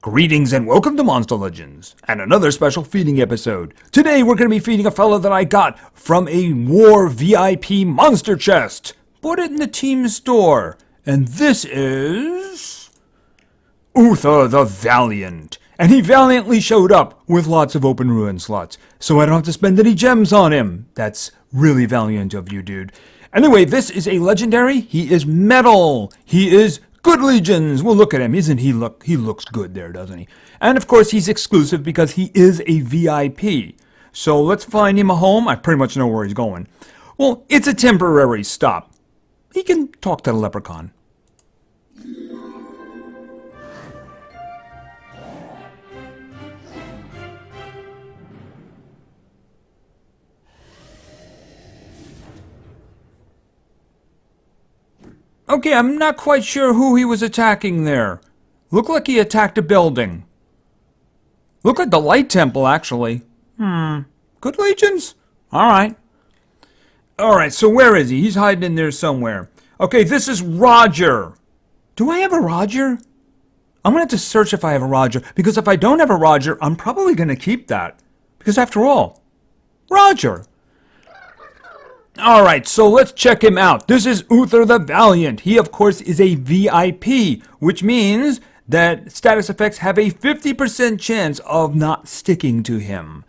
Greetings and welcome to Monster Legends, and another special feeding episode. Today we're going to be feeding a fella that I got from a War VIP monster chest. Bought it in the team store. And this is Uther the Valiant. And he valiantly showed up with lots of open ruin slots, so I don't have to spend any gems on him. That's really valiant of you, dude. Anyway, this is a legendary. He is metal. He is good legions. Well, look at him. Isn't he he looks good there, doesn't he? And of course, he's exclusive because he is a VIP. So let's find him a home. I pretty much know where he's going. Well, it's a temporary stop. He can talk to the leprechaun. Okay, I'm not quite sure who he was attacking there. Looked like he attacked a building. Looked like the light temple, actually. Good legions? Alright. Alright, so where is he? He's hiding in there somewhere. Okay, this is Roger. Do I have a Roger? I'm going to have to search if I have a Roger, because if I don't have a Roger, I'm probably going to keep that. Because after all, Roger. Alright, so let's check him out. This is Uther the Valiant. He, of course, is a VIP, which means that status effects have a 50% chance of not sticking to him.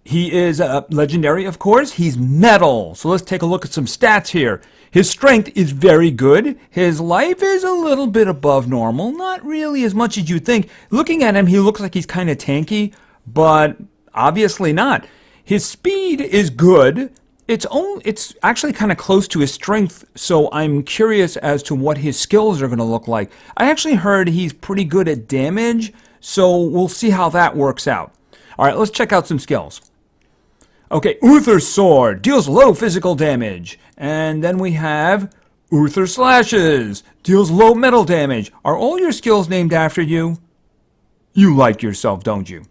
He is legendary, of course. He's metal. So let's take a look at some stats here. His strength is very good. His life is a little bit above normal. Not really as much as you think. Looking at him, he looks like he's kind of tanky, but obviously not. His speed is good. It's actually kind of close to his strength, so I'm curious as to what his skills are going to look like. I actually heard he's pretty good at damage, so we'll see how that works out. Alright, let's check out some skills. Okay, Uther's Sword deals low physical damage. And then we have Uther Slashes, deals low metal damage. Are all your skills named after you? You like yourself, don't you?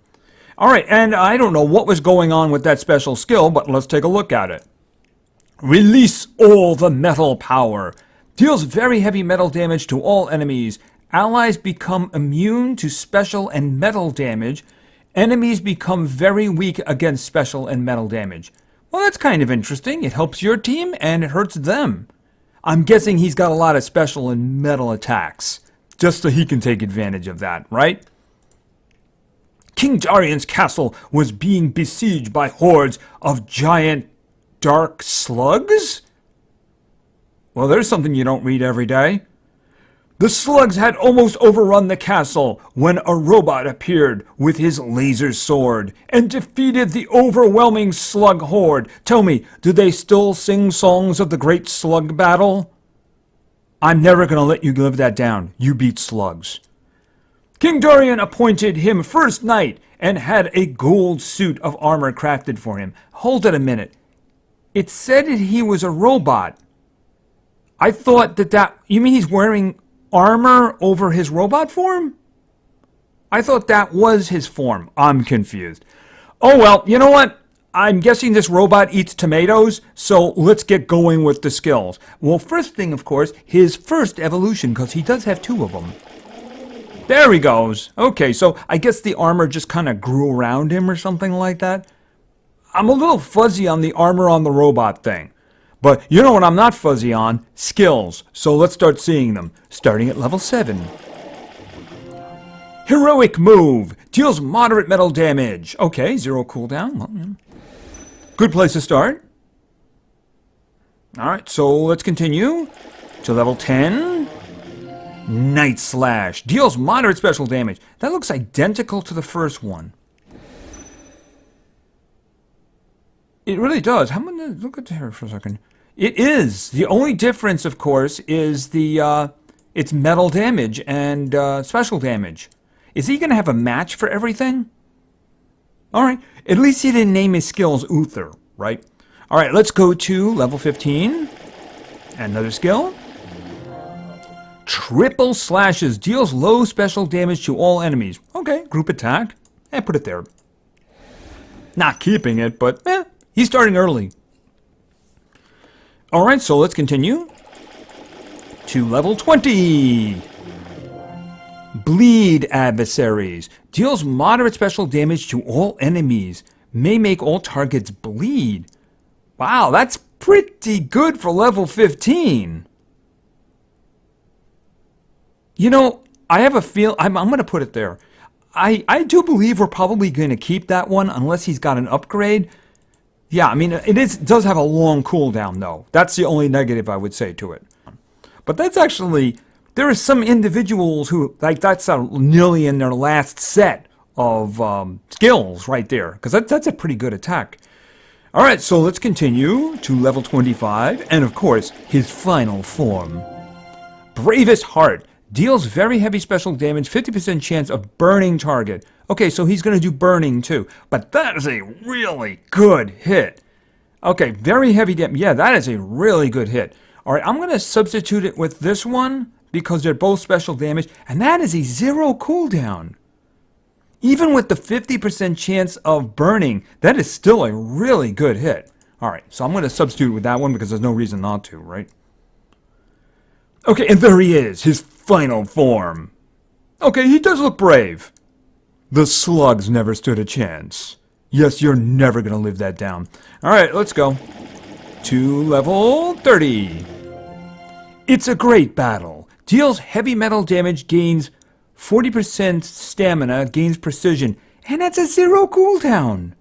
Alright, and I don't know what was going on with that special skill, but let's take a look at it. Release all the metal power. Deals very heavy metal damage to all enemies. Allies become immune to special and metal damage. Enemies become very weak against special and metal damage. Well, that's kind of interesting. It helps your team and it hurts them. I'm guessing he's got a lot of special and metal attacks, just so he can take advantage of that, right? King Darian's castle was being besieged by hordes of giant dark slugs? Well, there's something you don't read every day. The slugs had almost overrun the castle when a robot appeared with his laser sword and defeated the overwhelming slug horde. Tell me, do they still sing songs of the great slug battle? I'm never going to let you live that down. You beat slugs. King Darian appointed him first knight and had a gold suit of armor crafted for him. Hold it a minute. It said that he was a robot. I thought that... You mean he's wearing armor over his robot form? I thought that was his form. I'm confused. Oh well, you know what? I'm guessing this robot eats tomatoes, so let's get going with the skills. Well, first thing, of course, his first evolution, because he does have two of them. There he goes. Okay, so I guess the armor just kind of grew around him or something like that. I'm a little fuzzy on the armor on the robot thing. But you know what I'm not fuzzy on? Skills. So let's start seeing them. Starting at level 7. Heroic Move. Deals moderate metal damage. Okay, 0 cooldown. Well, yeah. Good place to start. Alright, so let's continue to level 10. Night Slash. Deals moderate special damage. That looks identical to the first one. It really does. How many? Look at here for a second. It is. The only difference, of course, is it's metal damage and special damage. Is he going to have a match for everything? All right. At least he didn't name his skills Uther, right? All right. Let's go to level 15. Another skill. Triple Slashes. Deals low special damage to all enemies. Okay. Group attack. Put it there. Not keeping it, but he's starting early. Alright, so let's continue to level 20. Bleed adversaries. Deals moderate special damage to all enemies. May make all targets bleed. Wow, that's pretty good for level 15. You know, I have a feel. I'm going to put it there. I do believe we're probably going to keep that one unless he's got an upgrade. Yeah, I mean, it does have a long cooldown, though. That's the only negative I would say to it. But that's actually, there are some individuals who, like, that's nearly in their last set of skills right there. Because that's a pretty good attack. All right, so let's continue to level 25. And, of course, his final form. Bravest Heart. Deals very heavy special damage, 50% chance of burning target. Okay, so he's going to do burning too. But that is a really good hit. Okay, very heavy damage. Yeah, that is a really good hit. All right, I'm going to substitute it with this one because they're both special damage. And that is a 0 cooldown. Even with the 50% chance of burning, that is still a really good hit. All right, so I'm going to substitute with that one because there's no reason not to, right? Okay, and there he is, his final form. Okay, he does look brave. The slugs never stood a chance. Yes, you're never going to live that down. All right, let's go. To level 30. It's a great battle. Deals heavy metal damage, gains 40% stamina, gains precision, and that's a 0 cooldown.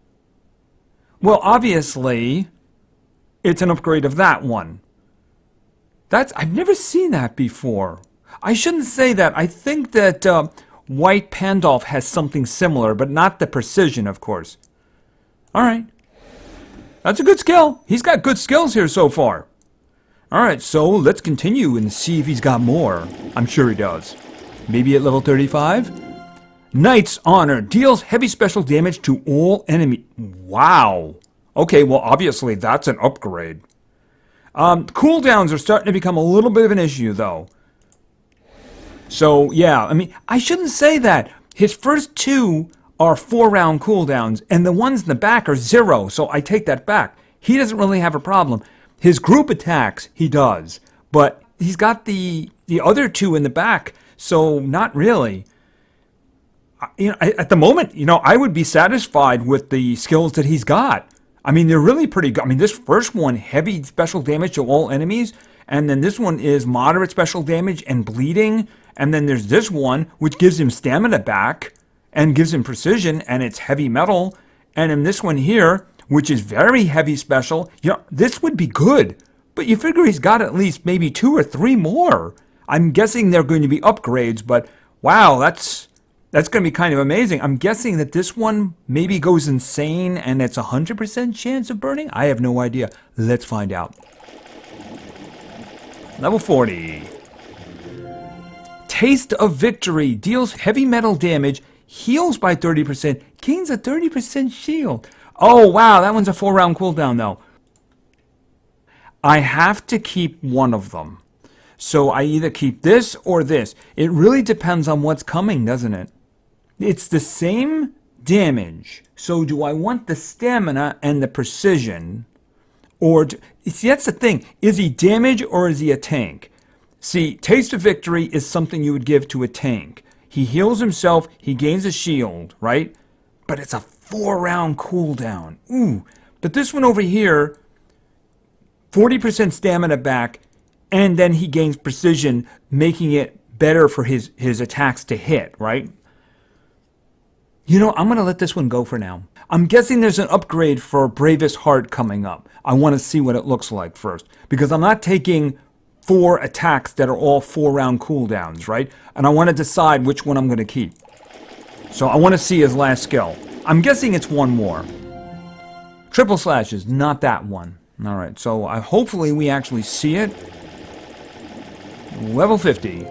Well, obviously, it's an upgrade of that one. I've never seen that before. I shouldn't say that. I think that White Pandolf has something similar, but not the precision, of course. All right. That's a good skill. He's got good skills here so far. All right, so let's continue and see if he's got more. I'm sure he does. Maybe at level 35? Knight's Honor. Deals heavy special damage to all enemies. Wow. Okay, well, obviously, that's an upgrade. Cooldowns are starting to become a little bit of an issue, though. So, yeah, I mean, I shouldn't say that. His first two are 4-round cooldowns, and the ones in the back are 0, so I take that back. He doesn't really have a problem. His group attacks, he does, but he's got the other two in the back, so not really. You know, at the moment, you know, I would be satisfied with the skills that he's got. I mean, they're really pretty good. I mean, this first one, heavy special damage to all enemies. And then this one is moderate special damage and bleeding. And then there's this one, which gives him stamina back and gives him precision. And it's heavy metal. And then this one here, which is very heavy special. You know, this would be good. But you figure he's got at least maybe 2 or 3 more. I'm guessing they're going to be upgrades. But wow, that's going to be kind of amazing. I'm guessing that this one maybe goes insane and it's 100% chance of burning? I have no idea. Let's find out. Level 40. Taste of Victory. Deals heavy metal damage, heals by 30%, gains a 30% shield. Oh, wow, that one's a 4-round cooldown, though. I have to keep one of them. So I either keep this or this. It really depends on what's coming, doesn't it? It's the same damage. So do I want the stamina and the precision? Or, see, that's the thing. Is he damage or is he a tank? See, Taste of Victory is something you would give to a tank. He heals himself, he gains a shield, right? But it's a 4-round cooldown. Ooh. But this one over here, 40% stamina back, and then he gains precision, making it better for his attacks to hit, right? You know, I'm going to let this one go for now. I'm guessing there's an upgrade for Bravest Heart coming up. I want to see what it looks like first. Because I'm not taking 4 attacks that are all 4-round cooldowns, right? And I want to decide which one I'm going to keep. So I want to see his last skill. I'm guessing it's one more. Triple Slashes, not that one. All right, so hopefully we actually see it. Level 50.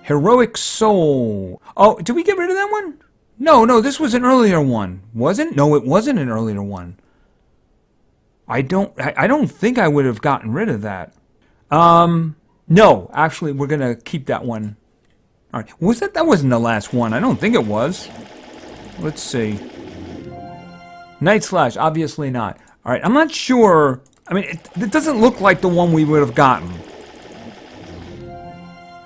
Heroic Soul. Oh, did we get rid of that one? No, this was an earlier one. Wasn't? No, it wasn't an earlier one. I don't think I would have gotten rid of that. No, actually, we're going to keep that one. All right. That wasn't the last one. I don't think it was. Let's see. Night Slash, obviously not. All right, I'm not sure. I mean, it doesn't look like the one we would have gotten.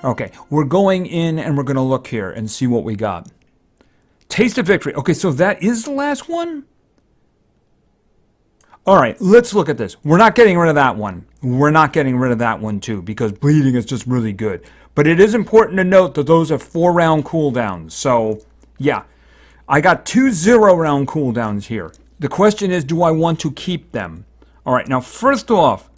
Okay, we're going in and we're going to look here and see what we got. Taste of Victory. Okay, so that is the last one? All right, let's look at this. We're not getting rid of that one. We're not getting rid of that one too because bleeding is just really good. But it is important to note that those are 4-round cooldowns. So, yeah, I got 2 0-round cooldowns here. The question is, do I want to keep them? All right, now first off,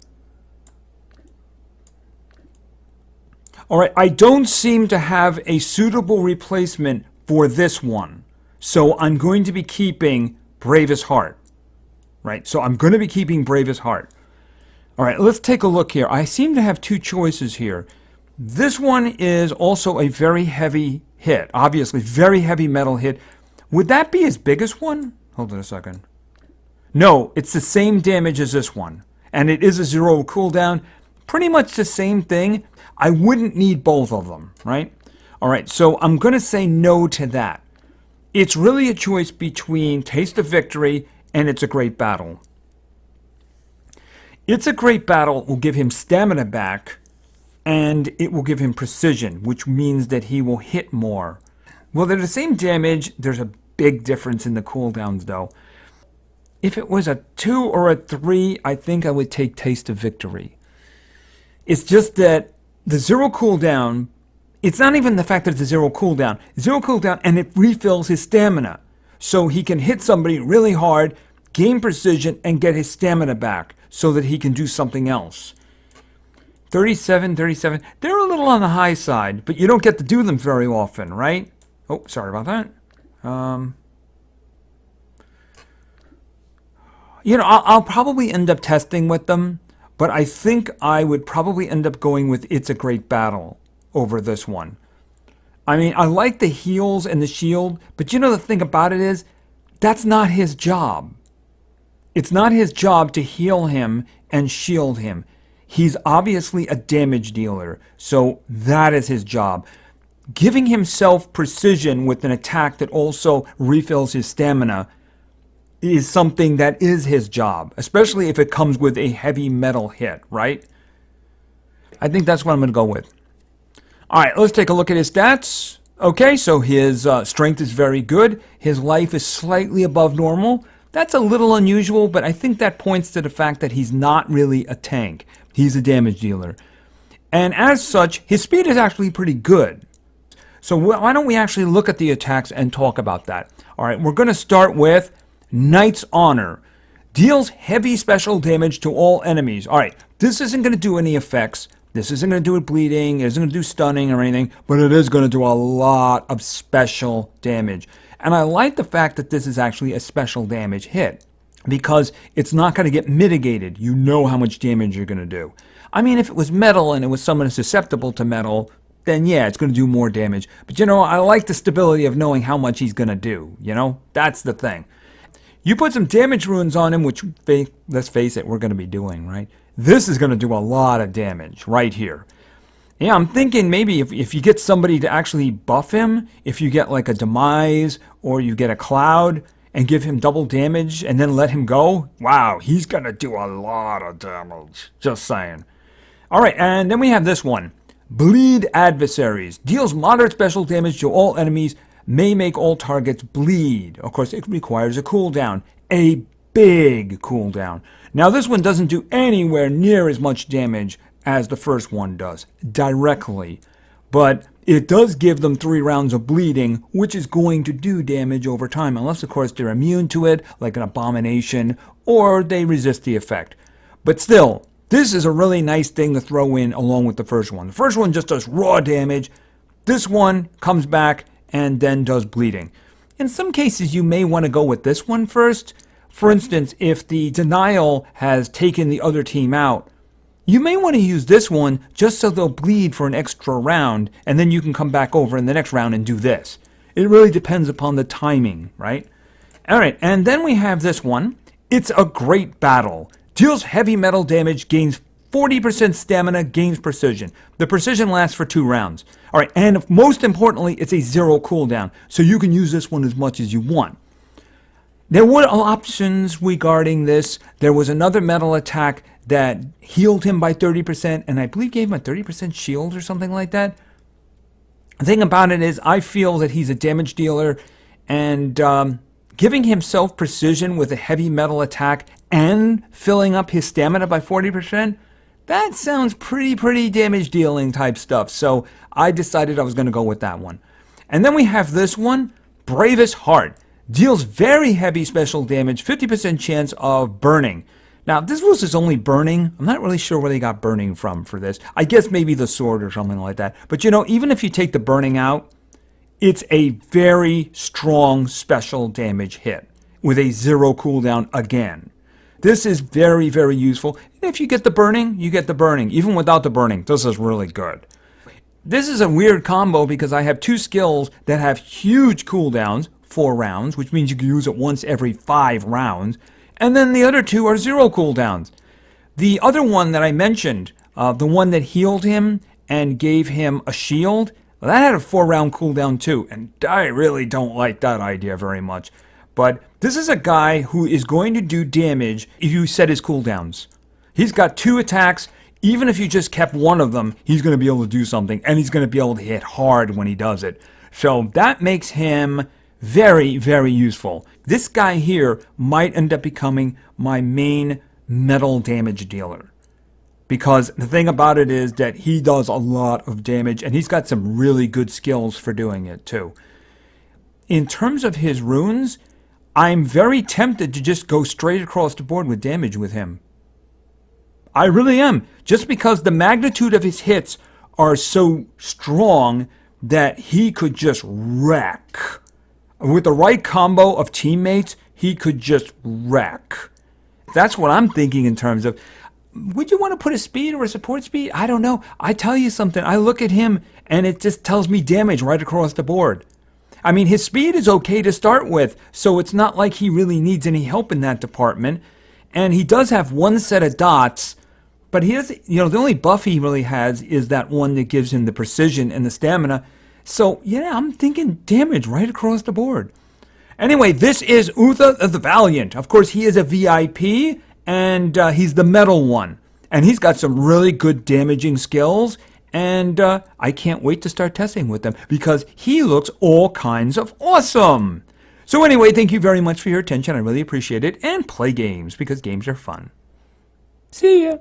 all right, I don't seem to have a suitable replacement for this one. So I'm going to be keeping Bravest Heart. Right? So I'm going to be keeping Bravest Heart. All right, let's take a look here. I seem to have 2 choices here. This one is also a very heavy hit. Obviously, very heavy metal hit. Would that be his biggest one? Hold on a second. No, it's the same damage as this one. And it is a 0 cooldown. Pretty much the same thing. I wouldn't need both of them, right? All right, so I'm going to say no to that. It's really a choice between Taste of Victory and It's a Great Battle. It's a Great Battle will give him stamina back, and it will give him precision, which means that he will hit more. Well, they're the same damage. There's a big difference in the cooldowns, though. If it was a 2 or a 3, I think I would take Taste of Victory. It's just that the 0 cooldown, it's not even the fact that it's a 0 cooldown. 0 cooldown, and it refills his stamina. So he can hit somebody really hard, gain precision, and get his stamina back so that he can do something else. 37, 37. They're a little on the high side, but you don't get to do them very often, right? Oh, sorry about that. I'll probably end up testing with them, but I think I would probably end up going with It's a Great Battle over this one. I mean, I like the heals and the shield, but you know the thing about it is, that's not his job. It's not his job to heal him and shield him. He's obviously a damage dealer, so that is his job. Giving himself precision with an attack that also refills his stamina is something that is his job, especially if it comes with a heavy metal hit, right? I think that's what I'm going to go with. All right, let's take a look at his stats. Okay, so his strength is very good. His life is slightly above normal. That's a little unusual, but I think that points to the fact that he's not really a tank. He's a damage dealer. And as such, his speed is actually pretty good. So why don't we actually look at the attacks and talk about that? All right, we're going to start with Knight's Honor. Deals heavy special damage to all enemies. All right, this isn't going to do any effects. This isn't going to do it bleeding. It isn't going to do stunning or anything, but it is going to do a lot of special damage. And I like the fact that this is actually a special damage hit because it's not going to get mitigated. You know how much damage you're going to do. I mean, if it was metal and it was someone susceptible to metal, then yeah, it's going to do more damage. But you know, I like the stability of knowing how much he's going to do. You know, that's the thing. You put some damage runes on him, which, let's face it, we're going to be doing, right? This is going to do a lot of damage right here. Yeah, I'm thinking maybe if you get somebody to actually buff him, if you get like a Demise or you get a Cloud and give him double damage and then let him go, wow, he's going to do a lot of damage. Just saying. All right, and then we have this one. Bleed Adversaries. Deals moderate special damage to all enemies. May make all targets bleed. Of course, it requires a cooldown. A big cooldown. Now, this one doesn't do anywhere near as much damage as the first one does, directly. But it does give them 3 rounds of bleeding, which is going to do damage over time, unless, of course, they're immune to it, like an abomination, or they resist the effect. But still, this is a really nice thing to throw in along with the first one. The first one just does raw damage. This one comes back and then does bleeding. In some cases, you may want to go with this one first. For instance, if the denial has taken the other team out, you may want to use this one just so they'll bleed for an extra round, and then you can come back over in the next round and do this. It really depends upon the timing, right? All right, and then we have this one. It's a Great Battle. Deals heavy metal damage, gains 40% stamina, gains precision. The precision lasts for 2 rounds. All right, and most importantly, it's a 0 cooldown, so you can use this one as much as you want. There were options regarding this. There was another metal attack that healed him by 30%, and I believe gave him a 30% shield or something like that. The thing about it is, I feel that he's a damage dealer, and giving himself precision with a heavy metal attack and filling up his stamina by 40%, that sounds pretty damage dealing type stuff. So I decided I was going to go with that one. And then we have this one, Bravest Heart. Deals very heavy special damage, 50% chance of burning. Now, this was his only burning. I'm not really sure where they got burning from for this. I guess maybe the sword or something like that. But you know, even if you take the burning out, it's a very strong special damage hit with a 0 cooldown again. This is very useful. And if you get the burning, you get the burning. Even without the burning, this is really good. This is a weird combo because I have 2 skills that have huge cooldowns, 4 rounds, which means you can use it once every 5 rounds. And then the other 2 are 0 cooldowns. The other one that I mentioned, the one that healed him and gave him a shield, well, that had a 4-round cooldown too, and I really don't like that idea very much. But this is a guy who is going to do damage if you set his cooldowns. He's got 2 attacks. Even if you just kept one of them, he's going to be able to do something, and he's going to be able to hit hard when he does it. So that makes him very useful. This guy here might end up becoming my main metal damage dealer. Because the thing about it is that he does a lot of damage, and he's got some really good skills for doing it too. In terms of his runes, I'm very tempted to just go straight across the board with damage with him. I really am. Just because the magnitude of his hits are so strong that he could just wreck. With the right combo of teammates, he could just wreck. That's what I'm thinking in terms of, would you want to put a speed or a support speed? I don't know. I tell you something. I look at him and it just tells me damage right across the board. I mean, his speed is okay to start with, so it's not like he really needs any help in that department. And he does have 1 set of dots, but he has, the only buff he really has is that one that gives him the precision and the stamina. So, yeah, I'm thinking damage right across the board. Anyway, this is Uther the Valiant. Of course, he is a VIP, and he's the metal one. And he's got some really good damaging skills, and I can't wait to start testing with them because he looks all kinds of awesome. So anyway, thank you very much for your attention. I really appreciate it. And play games because games are fun. See ya.